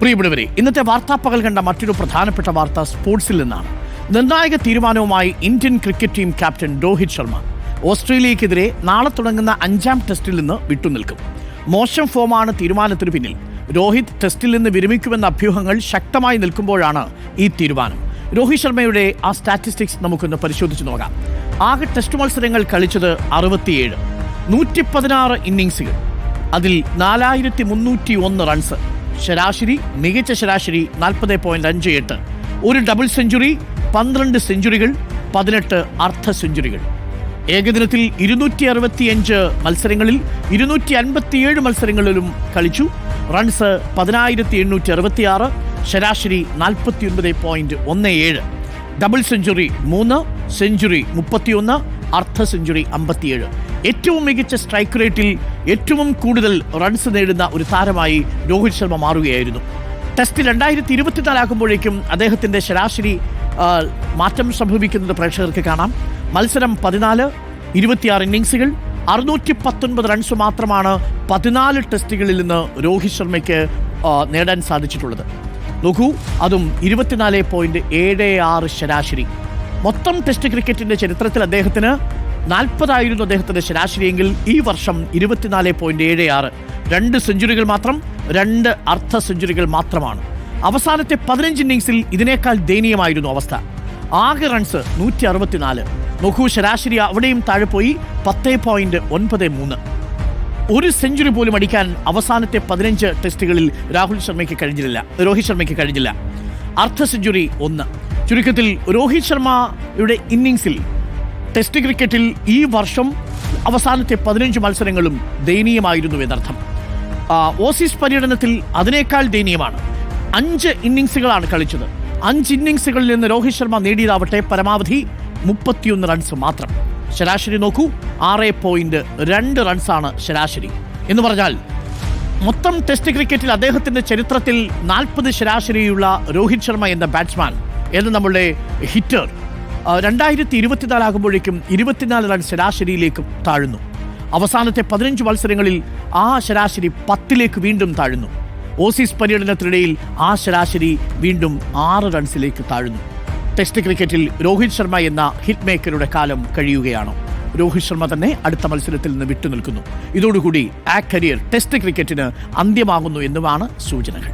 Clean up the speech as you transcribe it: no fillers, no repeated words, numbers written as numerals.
പ്രിയപ്പെട്ടവരെ, ഇന്നത്തെ വാർത്താപ്പകൽ കണ്ട മറ്റൊരു പ്രധാനപ്പെട്ട വാർത്ത സ്പോർട്സിൽ നിന്നാണ്. നിർണായക തീരുമാനവുമായി Indian cricket team captain Rohit Sharma ഓസ്ട്രേലിയക്കെതിരെ നാളെ തുടങ്ങുന്ന 5ാം ടെസ്റ്റിൽ നിന്ന് വിട്ടുനിൽക്കും. മോശം ഫോമാണ് തീരുമാനത്തിന് പിന്നിൽ. രോഹിത് ടെസ്റ്റിൽ നിന്ന് വിരമിക്കുമെന്ന അഭ്യൂഹങ്ങൾ ശക്തമായി നിൽക്കുമ്പോഴാണ് ഈ തീരുമാനം. രോഹിത് ശർമ്മയുടെ ആ സ്റ്റാറ്റിസ്റ്റിക്സ് നമുക്കൊന്ന് പരിശോധിച്ച് നോക്കാം. ആകെ ടെസ്റ്റ് മത്സരങ്ങൾ കളിച്ചത് 67, 116 ഇന്നിങ്സുകൾ, അതിൽ 4301 റൺസ്, ശരാശരി മികച്ച ശരാശരി 40.58, ഒരു ഡബിൾ സെഞ്ചുറി, 12 സെഞ്ചുറികൾ, 18 അർദ്ധ സെഞ്ചുറികൾ. ഏകദിനത്തിൽ 265 മത്സരങ്ങളിൽ 257 മത്സരങ്ങളിലും കളിച്ചു. റൺസ് 10,866, ശരാശരി 49.17, ഡബിൾ സെഞ്ചുറി 3, സെഞ്ചുറി 31, അർദ്ധ സെഞ്ചുറി 57. ഏറ്റവും മികച്ച സ്ട്രൈക്ക് റേറ്റിൽ ഏറ്റവും കൂടുതൽ റൺസ് നേടുന്ന ഒരു താരമായി രോഹിത് ശർമ്മ മാറുകയായിരുന്നു. ടെസ്റ്റ് 2024 ആകുമ്പോഴേക്കും അദ്ദേഹത്തിൻ്റെ ശരാശരി മാറ്റം സംഭവിക്കുന്നത് പ്രേക്ഷകർക്ക് കാണാം. മത്സരം 14, 26 ഇന്നിങ്സുകൾ, 619 റൺസ് മാത്രമാണ് 14 ടെസ്റ്റുകളിൽ നിന്ന് രോഹിത് ശർമ്മയ്ക്ക് നേടാൻ സാധിച്ചിട്ടുള്ളത്. നോക്കൂ, അതും 24.76 ശരാശരി. മൊത്തം ടെസ്റ്റ് ക്രിക്കറ്റിൻ്റെ ചരിത്രത്തിൽ അദ്ദേഹത്തിന് 40 അദ്ദേഹത്തിൻ്റെ ശരാശരിയെങ്കിൽ ഈ വർഷം 24.76, 2 സെഞ്ചുറികൾ മാത്രം, 2 അർദ്ധ സെഞ്ചുറികൾ മാത്രമാണ്. അവസാനത്തെ 15 ഇന്നിങ്സിൽ ഇതിനേക്കാൾ ദയനീയമായിരുന്നു അവസ്ഥ. ആകെ റൺസ് 164. നോക്കൂ, ശരാശരി അവിടെയും താഴെ പോയി 10.93. ഒരു സെഞ്ചുറി പോലും അടിക്കാൻ അവസാനത്തെ 15 ടെസ്റ്റുകളിൽ രോഹിത് ശർമ്മയ്ക്ക് കഴിഞ്ഞില്ല. അർദ്ധ സെഞ്ചുറി 1. ചുരുക്കത്തിൽ രോഹിത് ശർമ്മയുടെ ഇന്നിങ്സിൽ ടെസ്റ്റ് ക്രിക്കറ്റിൽ ഈ വർഷം അവസാനത്തെ 15 മത്സരങ്ങളും ദയനീയമായിരുന്നു എന്നർത്ഥം. ഓസീസ് പര്യടനത്തിൽ അതിനേക്കാൾ ദയനീയമാണ്. 5 ഇന്നിങ്സുകളാണ് കളിച്ചത്. 5 ഇന്നിങ്സുകളിൽ നിന്ന് രോഹിത് ശർമ്മ നേടിയതാവട്ടെ പരമാവധി 31 റൺസ് മാത്രം. ശരാശരി നോക്കൂ, 6.2 റൺസാണ് ശരാശരി. എന്ന് പറഞ്ഞാൽ മൊത്തം ടെസ്റ്റ് ക്രിക്കറ്റിൽ അദ്ദേഹത്തിൻ്റെ ചരിത്രത്തിൽ 40 ശരാശരിയുള്ള രോഹിത് ശർമ്മ എന്ന ബാറ്റ്സ്മാൻ, എന്ന് നമ്മളുടെ ഹിറ്റർ, 2024 ആകുമ്പോഴേക്കും 24 റൺ ശരാശരിയിലേക്ക് താഴുന്നു. അവസാനത്തെ 15 മത്സരങ്ങളിൽ ആ ശരാശരി 10ലേക്ക് വീണ്ടും താഴുന്നു. ഓസീസ് പര്യടനത്തിനിടയിൽ ആ ശരാശരി വീണ്ടും 6 റൺസിലേക്ക് താഴുന്നു. ടെസ്റ്റ് ക്രിക്കറ്റിൽ രോഹിത് ശർമ്മ എന്ന ഹിറ്റ് മേക്കറുടെ കാലം കഴിയുകയാണ്. രോഹിത് ശർമ്മ തന്നെ അടുത്ത മത്സരത്തിൽ നിന്ന് വിട്ടുനിൽക്കുന്നു. ഇതോടുകൂടി ആ കരിയർ ടെസ്റ്റ് ക്രിക്കറ്റിന് അന്ത്യമാകുന്നു എന്നുമാണ് സൂചനകൾ.